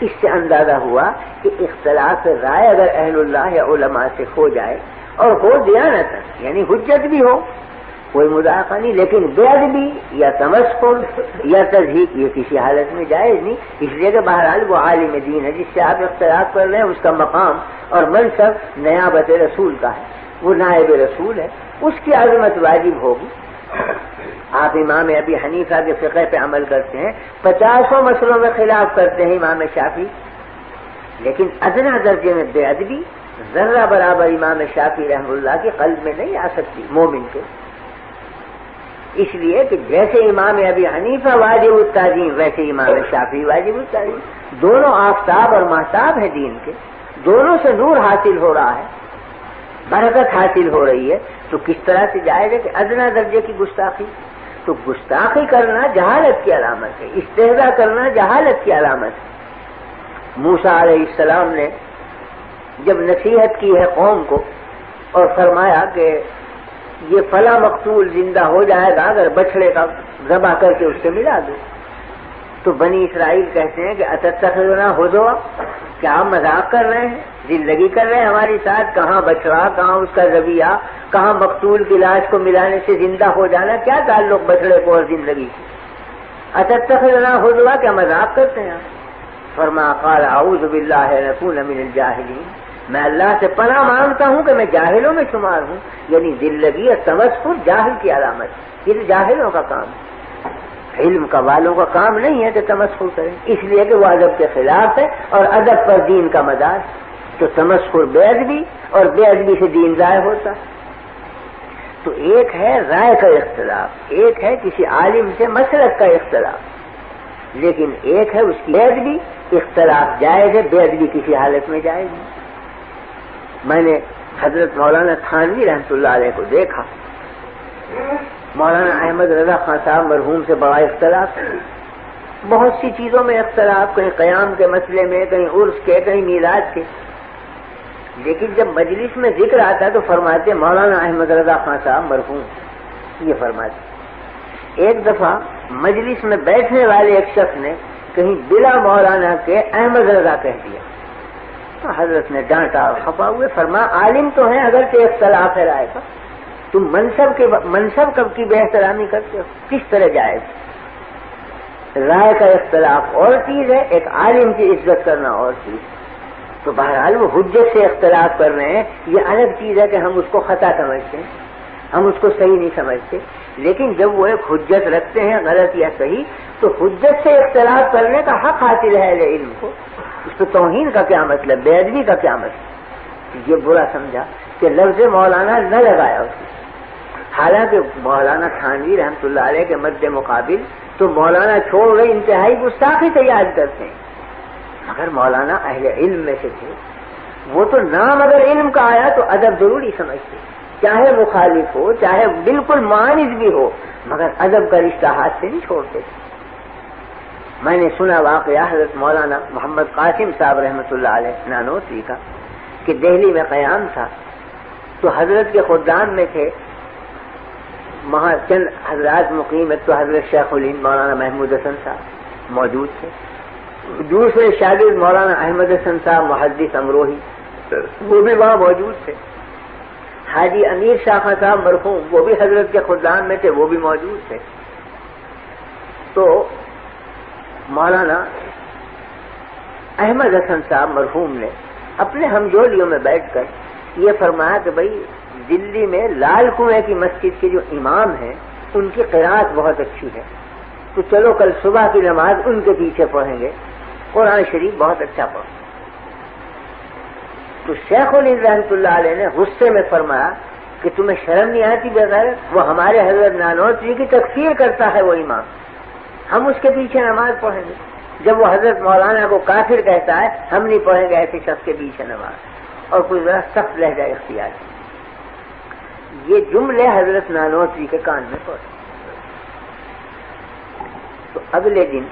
اس سے اندازہ ہوا کہ اختلاف رائے اگر اہل اللہ یا علماء سے ہو جائے اور ہو دیانت یعنی حجت بھی ہو کوئی مذاق نہیں، لیکن بے ادبی یا تمسخر یا تضحیک یہ کسی حالت میں جائز نہیں، اس لیے کہ بہرحال وہ عالم دین ہے جس سے آپ اختلاف کر رہے ہیں، اس کا مقام اور منصب نیابت رسول کا ہے، وہ نائب رسول ہے، اس کی عظمت واجب ہوگی۔ آپ امام ابی حنیفہ کے فقہ پہ عمل کرتے ہیں، 50 مسئلوں میں خلاف کرتے ہیں امام شافعی، لیکن ادنا درجے میں بے ادبی ذرہ برابر امام شافعی رحمہ اللہ کے قلب میں نہیں آ سکتی مومن کے، اس لیے کہ جیسے امام ابی حنیفہ واجب التعظیم ویسے امام شافعی واجب التعظیم، دونوں آفتاب اور مہتاب ہیں دین کے، دونوں سے نور حاصل ہو رہا ہے، برکت حاصل ہو رہی ہے، تو کس طرح سے جائز ہے کہ ادنا درجے کی گستاخی؟ تو گستاخی کرنا جہالت کی علامت ہے، استہزاء کرنا جہالت کی علامت ہے۔ موسیٰ علیہ السلام نے جب نصیحت کی ہے قوم کو اور فرمایا کہ یہ فلاں مقتول زندہ ہو جائے گا اگر بچڑے کا ذبح کر کے اس سے ملا دو، تو بنی اسرائیل کہتے ہیں کہ اتتخذنا ہزوا، کیا آپ مذاق کر رہے ہیں، زندگی کر رہے ہیں ہمارے ساتھ، کہاں بچڑا، کہاں اس کا ذبیحہ، کہاں مقتول کی لاش کو ملانے سے زندہ ہو جانا، کیا تعلق بچڑے کو اور زندگی کی؟ اتتخذنا ہزوا، کیا مذاق کرتے ہیں؟ فرمایا قال اعوذ باللہ ان اکون من الجاہلین، میں اللہ سے پناہ مانگتا ہوں کہ میں جاہلوں میں شمار ہوں، یعنی ذلگی اور تمسخر جاہل کی علامت، یہ تو جاہلوں کا کام ہے، علم کا والوں کا کام نہیں ہے کہ تمسخر کریں، اس لیے کہ وہ ادب کے خلاف ہے اور ادب پر دین کا مدار، تو تمسخر بے ادبی اور بے ادبی سے دین ضائع ہوتا۔ تو ایک ہے رائے کا اختلاف، ایک ہے کسی عالم سے مسلک کا اختلاف، لیکن ایک ہے اس کی بے ادبی، اختلاف جائز ہے، بے ادبی کسی حالت میں جائز نہیں۔ میں نے حضرت مولانا تھانوی رحمۃ اللہ علیہ کو دیکھا، مولانا احمد رضا خان صاحب مرحوم سے بڑا اختلاف، بہت سی چیزوں میں اختلاف، کہیں قیام کے مسئلے میں، کہیں عرس کے، کہیں میلاد کے، لیکن جب مجلس میں ذکر آتا تو فرماتے مولانا احمد رضا خان صاحب مرحوم، یہ فرماتے۔ ایک دفعہ مجلس میں بیٹھنے والے ایک شخص نے کہیں بلا مولانا کے احمد رضا کہہ دیا، تو حضرت نے ڈانٹا اور خفا ہوئے، فرمایا عالم تو ہیں اگرچہ اختلاف ہے رائے کا، تم منصب کب کی بے احترامی کرتے ہو، کس طرح جائز؟ رائے کا اختلاف اور چیز ہے، ایک عالم کی عزت کرنا اور چیز، تو بہرحال وہ حجت سے اختلاف کر رہے ہیں، یہ الگ چیز ہے کہ ہم اس کو خطا سمجھتے ہیں، ہم اس کو صحیح نہیں سمجھتے، لیکن جب وہ ایک حجت رکھتے ہیں غلط یا صحیح، تو حجت سے اختلاف کرنے کا حق حاصل ہے اہل علم کو، اس کو توہین کا کیا مطلب، بے ادبی کا کیا مطلب؟ یہ برا سمجھا کہ لفظ مولانا نہ لگایا اس نے، حالانکہ مولانا تھانوی رحمۃ اللہ علیہ کے مد مقابل تو مولانا چھوڑ گئے انتہائی گستاخی سے یاد کرتے ہیں، مگر مولانا اہل علم میں سے تھے، وہ تو نام اگر علم کا آیا تو ادب ضروری سمجھتے، چاہے مخالف ہو چاہے بالکل معاند بھی ہو، مگر ادب کا رشتہ ہاتھ سے نہیں چھوڑتے تھے۔ میں نے سنا واقعہ حضرت مولانا محمد قاسم صاحب رحمۃ اللہ علیہ نانوتوی کا کہ دہلی میں قیام تھا تو حضرت کے خدام میں تھے وہاں چند حضرات مقیم، ایک تو حضرت شیخ الہند مولانا محمود حسن صاحب موجود تھے، دوسرے شاگرد مولانا احمد حسن صاحب محدث امروہی وہ بھی وہاں موجود تھے، حاجی امیر شاہ خان صاحب مرحوم وہ بھی حضرت کے خدام میں تھے، وہ بھی موجود تھے۔ تو مولانا احمد حسن صاحب مرحوم نے اپنے ہمجولیوں میں بیٹھ کر یہ فرمایا کہ بھائی دلی میں لال کنویں کی مسجد کے جو امام ہیں ان کی قرات بہت اچھی ہے، تو چلو کل صبح کی نماز ان کے پیچھے پڑھیں گے، قرآن شریف بہت اچھا پڑھیں۔ تو شیخ الہند رحمۃ اللہ علیہ نے غصے میں فرمایا کہ تمہیں شرم نہیں آتی بغیر، وہ ہمارے حضرت نانوتوی کی تکفیر کرتا ہے وہ امام، ہم اس کے پیچھے نماز پڑھیں گے؟ جب وہ حضرت مولانا کو کافر کہتا ہے ہم نہیں پڑھیں گے ایسے شخص کے پیچھے نماز، اور کوئی ذرا سخت لہجہ اختیار کیا۔ یہ جملے حضرت نانوتوی کے کان میں پڑے، تو اگلے دن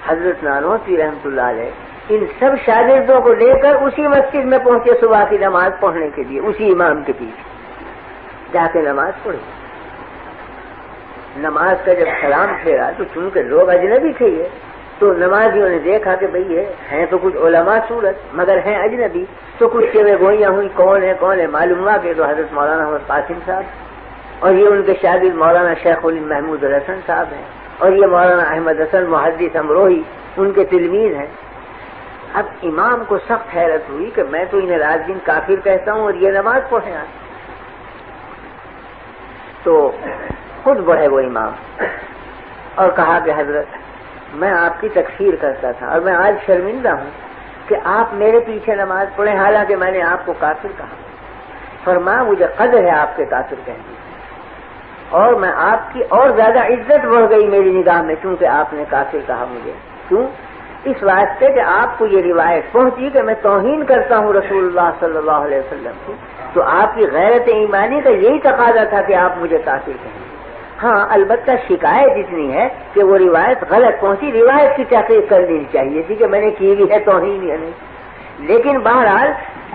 حضرت نانوتوی رحمۃ اللہ علیہ ان سب شاگردوں کو لے کر اسی مسجد میں پہنچے صبح کی نماز پڑھنے کے لیے، اسی امام کے پیچھے جا کے نماز پڑھی۔ نماز کا جب سلام پھیرا تو چونکہ لوگ اجنبی تھے یہ، تو نمازیوں نے دیکھا کہ بھئی ہیں تو کچھ علماء صورت مگر ہیں اجنبی، تو کچھ چوے گوئیاں ہوئی کون ہے معلوم ہوا کہ تو حضرت مولانا احمد قاسم صاحب اور یہ ان کے شاگرد مولانا شیخ الہند محمود الحسن صاحب ہیں اور یہ مولانا احمد حسن محدث امروہی ان کے تلمیذ ہیں۔ اب امام کو سخت حیرت ہوئی کہ میں تو انہیں رات دن کافر کہتا ہوں اور یہ نماز پڑھیں آج۔ تو خود بڑھے وہ امام اور کہا کہ حضرت میں آپ کی تکفیر کرتا تھا اور میں آج شرمندہ ہوں کہ آپ میرے پیچھے نماز پڑھیں حالانکہ میں نے آپ کو کافر کہا۔ فرمایا مجھے قدر ہے آپ کے کافر کہنے اور میں آپ کی اور زیادہ عزت بڑھ گئی میری نگاہ میں کیونکہ آپ نے کافر کہا مجھے۔ کیوں؟ اس واسطے کہ آپ کو یہ روایت پہنچی کہ میں توہین کرتا ہوں رسول اللہ صلی اللہ علیہ وسلم کی، تو آپ کی غیرت ایمانی کا یہی تقاضا تھا کہ آپ مجھے کافر کہیں۔ ہاں البتہ شکایت اتنی ہے کہ وہ روایت غلط پہنچی، روایت کی تحقیق کر لینی چاہیے تھی کہ میں نے کی بھی ہے توہین یا نہیں، لیکن بہرحال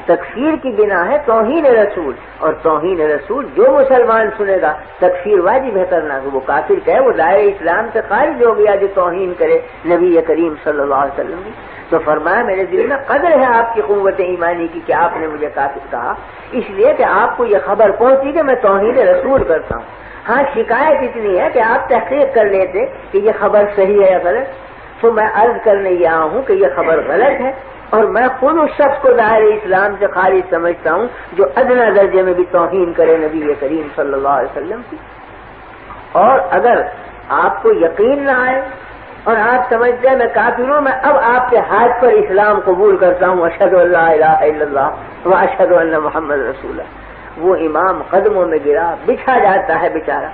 تکفیر کی بنا ہے توہین رسول، اور توہین رسول جو مسلمان سنے گا تکفیر واجب ہے کرنا، کہ وہ کافر کہے وہ دائرہ اسلام سے خارج ہو گیا جو توہین کرے نبی کریم صلی اللہ علیہ وسلم کی۔ تو فرمایا میرے دل میں قدر ہے آپ کی قوت ایمانی کی کہ آپ نے مجھے کافر کہا، اس لیے کہ آپ کو یہ خبر پہنچی کہ میں توہین رسول کرتا ہوں۔ ہاں شکایت اتنی ہے کہ آپ تحقیق کر لیتے کہ یہ خبر صحیح ہے یا غلط، تو میں عرض کرنے یہ آیا ہوں کہ یہ خبر غلط ہے اور میں خود اس شخص کو دائرہ اسلام سے خارج سمجھتا ہوں جو ادنی درجے میں بھی توہین کرے نبی کریم صلی اللہ علیہ وسلم کی۔ اور اگر آپ کو یقین نہ آئے اور آپ سمجھتے ہیں میں کافر ہوں، میں اب آپ کے ہاتھ پر اسلام قبول کرتا ہوں، اشہد ان لا الہ الا اللہ و اشہد ان محمد رسول اللہ۔ وہ امام قدموں میں گرا، بچھا جاتا ہے بیچارہ۔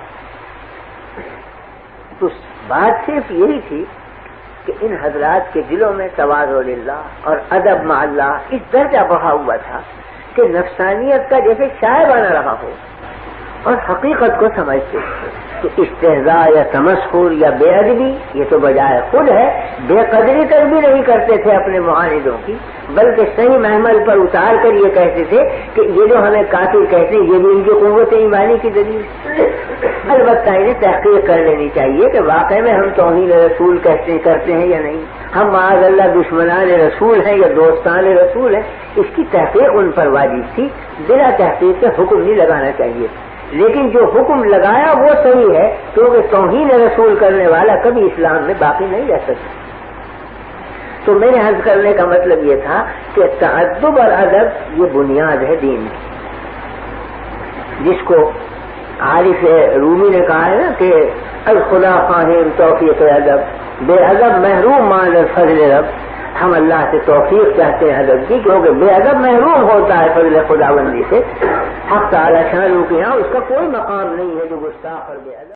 تو بات صرف یہی تھی کہ ان حضرات کے دلوں میں تواضع للہ اور ادب مع اللہ اس درجہ بڑھا ہوا تھا کہ نفسانیت کا جیسے شائبہ نہ رہا ہو اور حقیقت کو سمجھتے تو استہزاء یا تمسخر یا بے ادبی یہ تو بجائے خود ہے، بے قدری تک بھی نہیں کرتے تھے اپنے معاندوں کی، بلکہ صحیح محمل پر اتار کر یہ کہتے تھے کہ یہ جو ہمیں کافر کہتے ہیں یہ بھی ان کی قوت ایمانی کی دلیل۔ البتہ انہیں تحقیق کر لینی چاہیے کہ واقعی میں ہم توہین رسول کرتے ہیں یا نہیں، ہم معاذ اللہ دشمنان رسول ہیں یا دوستان رسول ہیں، اس کی تحقیق ان پر واجب تھی، بلا تحقیق سے حکم نہیں لگانا چاہیے۔ لیکن جو حکم لگایا وہ صحیح ہے کیونکہ توہین رسول کرنے والا کبھی اسلام میں باقی نہیں رہ سکتا۔ تو میرے عرض کرنے کا مطلب یہ تھا کہ تعدب اور ادب یہ بنیاد ہے دین کی، جس کو عارف رومی نے کہا ہے نا کہ الخدا فاہم توفیق ادب، بے ادب محروم مان فضل رب۔ ہم اللہ سے توفیق چاہتے ہیں ادب کی، کیونکہ بے ادب محروم ہوتا ہے فضل خداوندی سے۔ حق تعالی شان کے یہاں اس کا کوئی مقام نہیں ہے جو گستاخ اور بے ادب